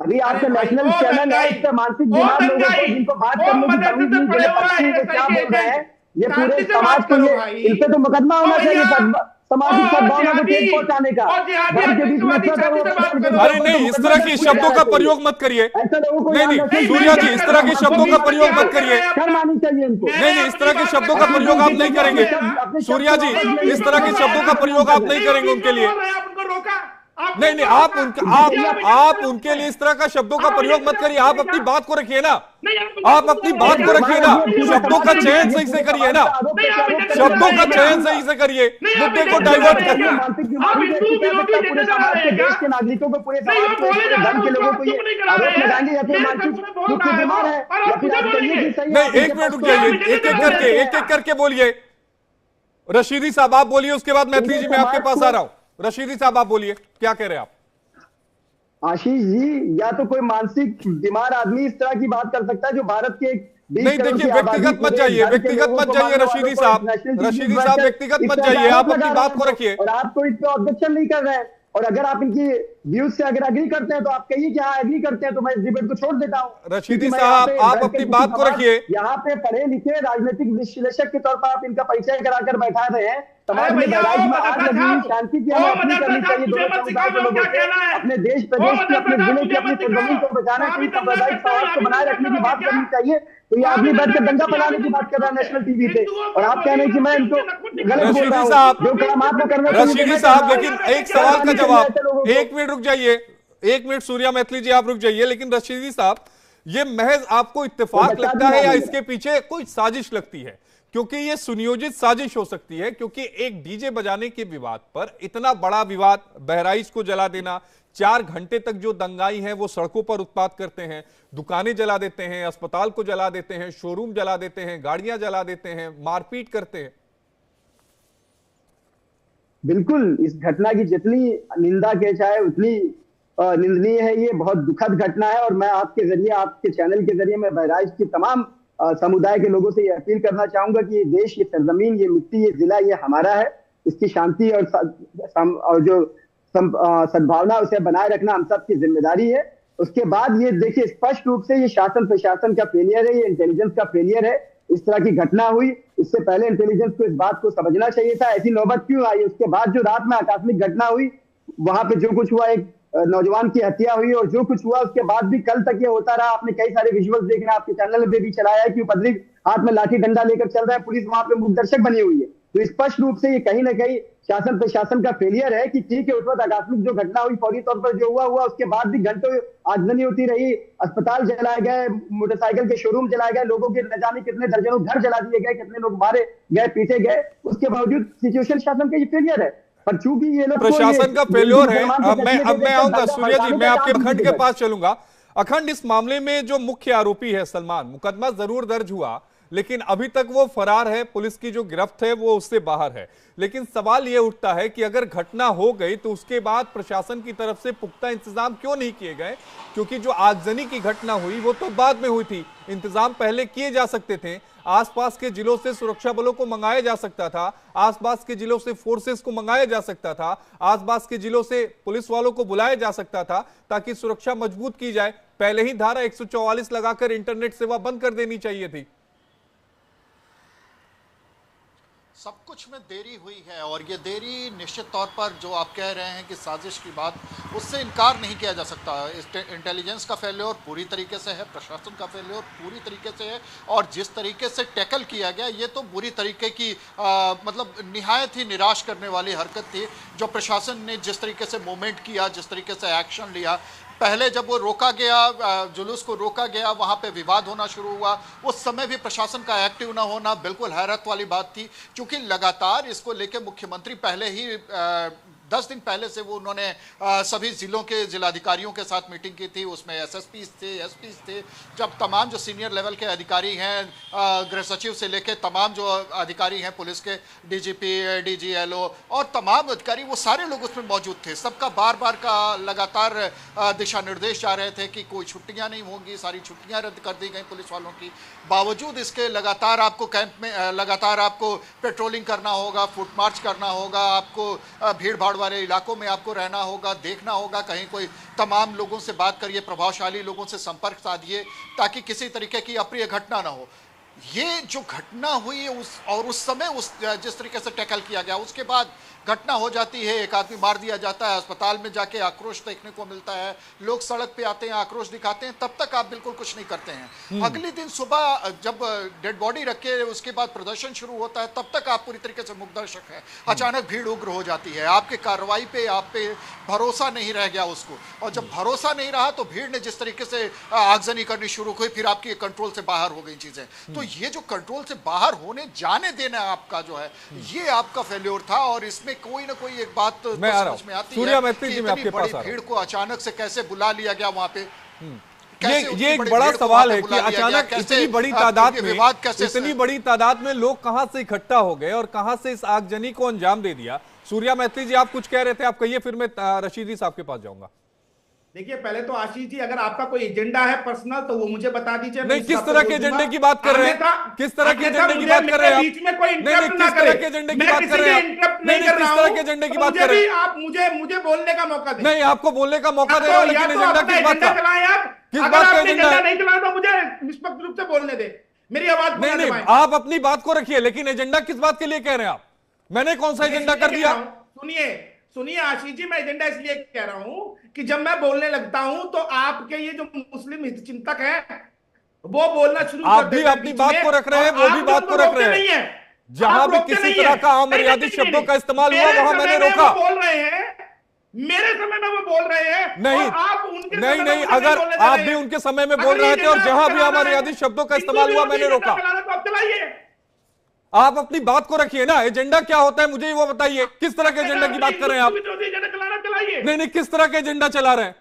अभी अरे आपका भाई नेशनल वो चैनल है, दंगाई, इस पे मानसिक वो बीमार लोगों को, दंगाई, जिनको बात वो करने की मदरसे तमीज से नहीं, जो पड़े ये हुए पक्षी को आईएसआई क्या के बोल रहे हैं, एजेंट, ये पूरे शांति से समाज बात को, करो ये भाई। इन पे तो मुकदमा ओ होना भैया, चाहिए, सामाजिक ओ सद्भावना को जिहादी, ठेस पहुंचाने का। ओ जिहादी धर्म के बीच आतंकवादी, नफरत और शांति वो से बात पसंद करो। जिनके अरे ऊपर, तो नहीं, इस मुकदमा तरह दर्ज की किया शब्दों जाना का चाहिए। प्रयोग मत करिए। ऐसे लोगों को नहीं यहाँ नहीं नशे नहीं की मैं सूर्या क्या जी, इस कर तरह रहा के हूँ, वो शब्दों का बीच में प्रयोग क्या मत कर रहे करिए। हैं शर्म अपना, आनी चाहिए इनको। नहीं मैंने नहीं, इस अपनी तरह के बात शब्दों का रखा है। अपनी प्रयोग बेटी आप के नहीं लिए करेंगे। अपने शब्द, अपने शब्द सूर्या को जी, वापस नहीं वो ले बीच इस में तरह लेने के बोल का रहे हैं शब्दों का ना, प्रयोग कर आप रहे नहीं हैं। नहीं वो करेंगे बीच उनके में लिए। बोल रहे हैं, आप उनको रोका, आपने नहीं नहीं, उनको आप रोका। उनका इनसे कहिए क्या आप वजह उनके है? लिए इस तरह का शब्दों का आप वजह प्रयोग से मत करिए। आप अपनी क्या? बात को रखिए ना। नहीं आप आप अपनी ये बात को रखिए हमारा, ना। ये पूरे शब्दों समाज का पे, चयन ये सही से पूरे करिए समाज ना। पे आरोप नहीं आप प्रत्यारोप इधर से करके लड़ा शब्दों रहे का हैं मैं क्या? चयन देखूंगा। सही से करिए। नहीं आप मुद्दे को इधर से लड़ा डाइवर्ट रहे हैं ये क्या? करिए। मानसिक आप बीमारी हिंदू कैसे कह विरोधी सकता है पूरे एजेंडा लड़ा समाज रहे के, हैं क्या? देश के नागरिकों को, पूरे नहीं वो समाज को, इस बोले पूरे जा रहा धर्म है के उसको लोगों आप को चुप ये नहीं करा आरोप रहे हैं, लगाएंगे, या फिर मेरे मानसिक सामने बोल रूप रहा से है वो, बीमार है, और या आप फिर मुझे आप कहिए बोलेंगे। कि सही है, आप नहीं, इनके एक मिनट पक्ष रुक को क्या जाइए। रखिए। मुझे एक तो एक बोले करके, थे एक एक आप? करके बोलिए। रशीदी साहब आप बोलिए, उसके बाद मैथिली पूरे जी मैं आपके समाज पास को, आ रहा हूं। रशीदी साहब आप बोलिए, क्या कह रहे हैं आप? आशीष जी, या तो कोई मानसिक बीमार आदमी इस तरह की बात कर सकता है, जो भारत के 20 नहीं करोड़ देखिए, की आबादी, व्यक्तिगत मत पूरे जाइए, धर्म के व्यक्तिगत लोगों मत को जाइए मानने वालों रशीदी को साहब। नेशनल टीवी पे रशीदी साहब, बैठकर व्यक्तिगत इस मत तरह के जाइए, आरोप आप लगा अपनी रहे बात हैं, को तो रखिए। और आप तो इस पे ऑब्जेक्शन नहीं कर रहे हैं, और अगर आप इनकी व्यूज से अगर एग्री करते हैं तो आप कहिए कि हाँ एग्री करते हैं, तो मैं इस डिबेट को छोड़ देता हूं, क्योंकि रशीदी मैं यहाँ साहब, पे आप बैठकर अपनी किसी बात को समाज, रखिए। यहाँ पे पढ़े लिखे राजनीतिक विश्लेषक के तौर पर आप इनका परिचय कराकर बैठा रहे हैं। अरे समाज में भैया बहराइच ओ में आग मदरसा लगी हुई, छाप, शांति की ओ हमें अपील मदरसा करनी छाप, चाहिए मुझे दोनों मत समुदाय सिखाओ के मेरे को लोगों क्या से। कहना है। अपने देश ओ प्रदेश की, अपने मदरसा छाप, जिले की, मुझे अपनी मत सरजमीन सिखाओ। को बचाना वहां भी चाहिए, दंगा सांप्रदायिक करते हैं, सौहार्द यहाँ को भी बनाए दंगा रखने कर की रहे हो बात क्या? करनी चाहिए। तो ये वहां भी आदमी दंगा बैठकर दंगा करते हैं, यहाँ भी फैलाने की दंगा बात कर रहा है करोगे। नेशनल टीवी पे, हिंदुओं और को आप कह रहे बोलिए हैं कि ना, मैं कि इनको उनके नखून निकालो। गलत बोल रहा रशीदी हूँ। साहब, जो काम आपको करना चाहिए वो रशीदी मैं कर साहब, रहा हूँ। लेकिन एक शर्म सवाल का आनी चाहिए जवाब, ऐसे लोगों को। एक मिनट रुक जाइए। एक मिनट सूर्या मैथिली जी, आप रुक जाइए। लेकिन रशीदी साहब, ये महज आपको कोई इत्तेफाक बच्चा लगता भी है या मार इसके पीछे कोई साजिश लगती है? क्योंकि ये सुनियोजित साजिश हो सकती है, क्योंकि एक डीजे बजाने के विवाद पर इतना बड़ा विवाद, बहराइच को जला देना, 4 घंटे तक जो दंगाई हैं वो सड़कों पर उत्पात करते हैं, दुकानें जला देते हैं, अस्पताल को जला देते हैं, शोरूम जला देते हैं, गाड़ियां जला देते हैं, मारपीट करते हैं। बिल्कुल, इस घटना की जितनी निंदा की जाए उतनी निंदनीय है। ये बहुत दुखद घटना है, और मैं आपके जरिए, आपके चैनल के जरिए, मैं बहराइच के तमाम समुदाय के लोगों से ये अपील करना चाहूंगा कि ये देश, ये सरजमीन, ये मिट्टी, ये जिला, ये हमारा है। इसकी शांति और जो सद्भावना, उसे बनाए रखना हम सबकी जिम्मेदारी है। उसके बाद ये देखिए, स्पष्ट रूप से ये शासन प्रशासन का फेलियर है, ये इंटेलिजेंस का फेलियर है। इस तरह की घटना हुई, इससे पहले इंटेलिजेंस को इस बात को समझना चाहिए था, ऐसी नौबत क्यों आई। उसके बाद जो रात में आकस्मिक घटना हुई, वहां पे जो कुछ हुआ, एक नौजवान की हत्या हुई, और जो कुछ हुआ उसके बाद भी कल तक ये होता रहा। आपने कई सारे विजुअल्स देखे हैं, आपके चैनल में भी चलाया है कि उपद्रवी हाथ में लाठी डंडा लेकर चल रहा है, पुलिस वहां पे मूक दर्शक बनी हुई है। तो स्पष्ट रूप से ये कहीं ना कहीं शासन प्रशासन का फेलियर है कि ठीक है, उस वक्त आकस्मिक जो घटना हुई, फौरी तौर पर जो हुआ, उसके बाद भी घंटों आगजनी होती रही, अस्पताल जलाए गए, मोटरसाइकिल के शोरूम जलाए गए, लोगों के न जाने कितने दर्जनों घर जला दिए गए, कितने लोग मारे गए, पीटे गए। उसके बावजूद सिचुएशन शासन का ये फेलियर है। पर चूंकि ये लोग प्रशासन का फेल्योर है। अब मैं आऊंगा सूर्या जी, मैं आपके अखंड अखंड के पास चलूंगा। अखंड, इस मामले में जो मुख्य आरोपी है सलमान, मुकदमा जरूर दर्ज हुआ, लेकिन अभी तक वो फरार है, पुलिस की जो गिरफ्त है वो उससे बाहर है। लेकिन सवाल ये उठता है कि अगर घटना हो गई तो उसके बाद प्रशासन की तरफ से पुख्ता इंतजाम क्यों नहीं किए गए? क्योंकि जो आगजनी की घटना हुई वो तो बाद में हुई थी, इंतजाम पहले किए जा सकते थे। आसपास के जिलों से सुरक्षा बलों को मंगाया जा सकता था, आसपास के जिलों से फोर्सेस को मंगाया जा सकता था, आसपास के जिलों से पुलिस वालों को बुलाया जा सकता था, ताकि सुरक्षा मजबूत की जाए। पहले ही धारा 144 लगाकर इंटरनेट सेवा बंद कर देनी चाहिए थी। सब कुछ में देरी हुई है, और ये देरी निश्चित तौर पर जो आप कह रहे हैं कि साजिश की बात, उससे इनकार नहीं किया जा सकता। इंटेलिजेंस का फेल्योर पूरी तरीके से है, प्रशासन का फेल्योर पूरी तरीके से है, और जिस तरीके से टैकल किया गया ये तो बुरी तरीके की मतलब निहायत ही निराश करने वाली हरकत थी। जो प्रशासन ने जिस तरीके से मूवमेंट किया, जिस तरीके से एक्शन लिया, पहले जब वो रोका गया, जुलूस को रोका गया, वहाँ पे विवाद होना शुरू हुआ, उस समय भी प्रशासन का एक्टिव ना होना बिल्कुल हैरत वाली बात थी। क्योंकि लगातार इसको लेके मुख्यमंत्री पहले ही 10 दिन पहले से वो उन्होंने सभी जिलों के जिलाधिकारियों के साथ मीटिंग की थी। उसमें एसएसपी थे, एसपी थे, जब तमाम जो सीनियर लेवल के अधिकारी हैं, गृह सचिव से लेके तमाम जो अधिकारी हैं, पुलिस के डीजीपी, डीजीएलओ और तमाम अधिकारी, वो सारे लोग उसमें मौजूद थे। सबका बार बार का लगातार दिशा निर्देश जा रहे थे कि कोई छुट्टियां नहीं होंगी, सारी छुट्टियां रद्द कर दी गई पुलिस वालों की। बावजूद इसके लगातार आपको कैंप में लगातार आपको पेट्रोलिंग करना होगा, फुट मार्च करना होगा, आपको भीड़ भाड़ वाले इलाकों में आपको रहना होगा, देखना होगा, कहीं कोई तमाम लोगों से बात करिए, प्रभावशाली लोगों से संपर्क साधिए ताकि किसी तरीके की अप्रिय घटना ना हो। ये जो घटना हुई उस समय जिस तरीके से टैकल किया गया, उसके बाद घटना हो जाती है, एक आदमी मार दिया जाता है, अस्पताल में जाके आक्रोश देखने को मिलता है, लोग सड़क पे आते हैं, आक्रोश दिखाते हैं, तब तक आप बिल्कुल कुछ नहीं करते हैं। अगले दिन सुबह जब डेड बॉडी रखे उसके बाद प्रदर्शन शुरू होता है, तब तक आप पूरी तरीके से मुग्धदर्शक है। अचानक भीड़ उग्र हो जाती है, आपके कार्रवाई पे आप पे भरोसा नहीं रह गया उसको, और जब भरोसा नहीं रहा तो भीड़ ने जिस तरीके से आगजनी करनी शुरू हुई, फिर आपकी कंट्रोल से बाहर हो गई चीजें। तो ये जो कंट्रोल से बाहर होने जाने देना आपका जो है, ये आपका फेल्योर था। और इसमें कोई ना कोई एक बात तो समझ में आती है कि इतनी बड़ी भीड़ को अचानक से कैसे बुला लिया गया वहां पे। ये एक बड़ा सवाल है कि अचानक इतनी बड़ी तादाद में, इतनी बड़ी तादाद में लोग कहां से इकट्ठा हो गए और कहां से इस आगजनी को अंजाम दे दिया। सूर्या मैत्री जी, आप कुछ कह रहे थे, आप कहिए, फिर मैं रशीदी साहब के पास जाऊंगा। देखिए, पहले तो आशीष जी, अगर आपका कोई एजेंडा है पर्सनल तो वो मुझे बता दीजिए। नहीं, किस तरह के एजेंडे की बात कर रहे हैं? किस तरह के एजेंडे की बात कर रहे हैं? बीच में कोई इंटरप्ट ना किस तरह के एजेंडे की बात कर रहे हैं? नहीं, किस तरह के एजेंडे की बात कर रहे हैं? आप मुझे बोलने का मौका दें। नहीं, आपको बोलने का मौका दे रहा हूं, लेकिन एजेंडा किस बात का? किस बात का एजेंडा है? नहीं चलाए तो मुझे निष्पक्ष रूप से बोलने दे, मेरी आवाज नहीं, आप अपनी बात को रखिए, लेकिन एजेंडा किस बात के लिए कह रहे हैं आप? मैंने कौन सा एजेंडा कर दिया? सुनिए आशीष जी, मैं एजेंडा इसलिए कह रहा हूं कि जब मैं बोलने लगता हूं तो आपके ये जो मुस्लिम हितचिंतक है वो बोलना शुरू कर देते हैं। आप भी अपनी बात को रख रहे हैं, वो भी बात को रख रहे हैं। जहां भी किसी तरह का अमर्यादित शब्दों का इस्तेमाल हुआ, वहां मैंने रोका। बोल रहे हैं मेरे समय में वो बोल रहे हैं, नहीं, आप उनके नहीं, अगर आप भी उनके समय में बोल रहे थे और जहां भी अमर्यादित शब्दों का इस्तेमाल हुआ, मैंने रोका। तो आप चलाइए, आप अपनी बात को रखिए ना। एजेंडा क्या होता है मुझे वो बताइए, किस तरह के एजेंडा की बात कर रहे हैं आप? नहीं, किस तरह के एजेंडा चला रहे हैं?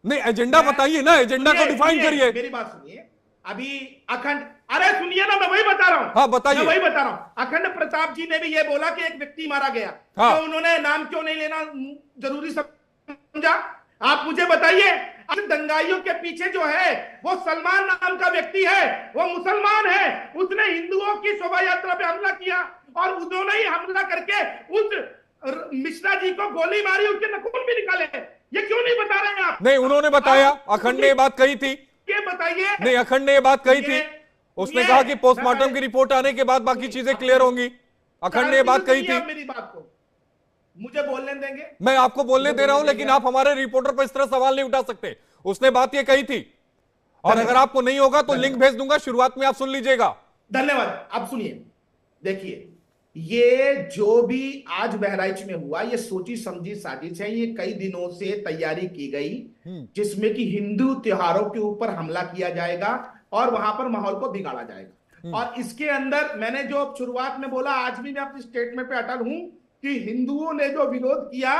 नहीं, एजेंडा बताइए ना, एजेंडा को डिफाइन करिए। मेरी बात सुनिए, अभी अखंड, अरे सुनिए ना, मैं वही बता रहा हूं। हाँ, बताइए। मैं वही बता रहा हूं। अखंड प्रताप जी ने भी ये बोला कि एक व्यक्ति मारा गया। हाँ। तो उन्होंने नाम क्यों नहीं लेना जरूरी समझा? आप मुझे बताइए। दंगाइयों के पीछे जो है वो सलमान नाम का व्यक्ति है, वो मुसलमान है, उसने हिंदुओं की शोभा यात्रा पे हमला किया और उन्होंने ही हमला करके उस मिश्रा जी को गोली मारी, उसके नखून भी निकाले। ये क्यों नहीं बता रहे हैं आप? नहीं, उन्होंने बताया, अखंड ने ये बात कही थी। ये बताइए। नहीं, अखंड ने ये बात कही थी, उसने कहा कि पोस्टमार्टम की रिपोर्ट आने के बाद बाकी चीजें क्लियर होंगी। अखंड ने ये बात कही थी। मेरी बात को मुझे बोलने देंगे? मैं आपको बोलने दे रहा हूं, लेकिन आप हमारे रिपोर्टर पर इस तरह सवाल नहीं उठा सकते। उसने बात ये कही थी, और अगर आपको नहीं होगा तो लिंक भेज दूंगा, शुरुआत में आप सुन लीजिएगा। धन्यवाद। आप सुनिए, देखिए, ये जो भी आज बहराइच में हुआ, ये सोची समझी साजिश है। ये कई दिनों से तैयारी की गई, जिसमें कि हिंदू त्योहारों के ऊपर हमला किया जाएगा और वहां पर माहौल को बिगाड़ा जाएगा। और इसके अंदर मैंने जो शुरुआत में बोला, आज भी मैं अपनी स्टेटमेंट पे अटल हूं कि हिंदुओं ने जो विरोध किया,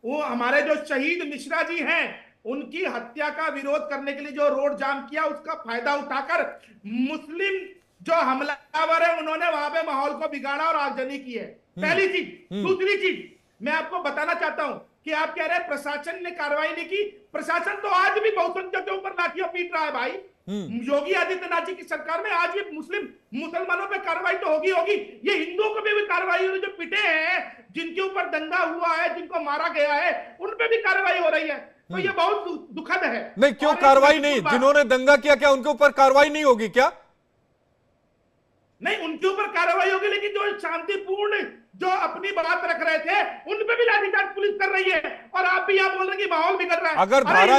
वो हमारे जो शहीद मिश्रा जी हैं उनकी हत्या का विरोध करने के लिए जो रोड जाम किया, उसका फायदा उठाकर मुस्लिम जो हमलावर है उन्होंने वहां पे माहौल को बिगाड़ा और आगजनी की है। पहली चीज। दूसरी चीज मैं आपको बताना चाहता हूं कि आप कह रहे हैं प्रशासन ने कार्रवाई नहीं की। प्रशासन तो आज भी बहुसंख्यक के ऊपर लाठियां पीट रहा है भाई। योगी आदित्यनाथ जी की सरकार में आज भी मुसलमानों पे कार्रवाई तो होगी। ये हिंदुओं को भी कार्रवाई हो रही है, जो पिटे हैं, जिनके ऊपर दंगा हुआ है, जिनको मारा गया है, उन पे भी कार्रवाई हो रही है। तो ये बहुत दुखद है। नहीं, क्यों कार्रवाई नहीं? जिन्होंने दंगा किया, क्या उनके ऊपर कार्रवाई नहीं होगी क्या? नहीं, उनके ऊपर कार्रवाई होगी, लेकिन जो शांतिपूर्ण जो अपनी बात रख रहे थे उन पे भी लाठीचार्ज पुलिस कर रही है। और आप भी यहाँ बोल रहे हैं कि माहौल बिगड़ रहा है। अगर धारा